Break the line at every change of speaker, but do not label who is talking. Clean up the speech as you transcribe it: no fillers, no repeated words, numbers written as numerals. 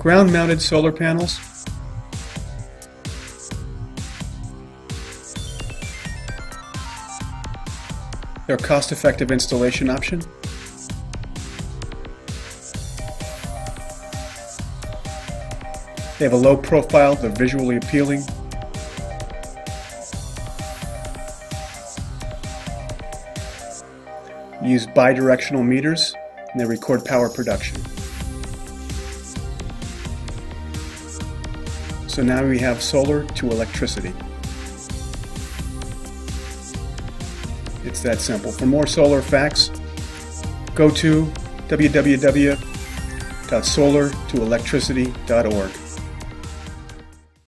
Ground-mounted solar panels. They're a cost-effective installation option. They have a low profile, they're visually appealing. Use bidirectional meters, and they record power production. So now we have solar to electricity. It's that simple. For more solar facts, go to www.solartoelectricity.org.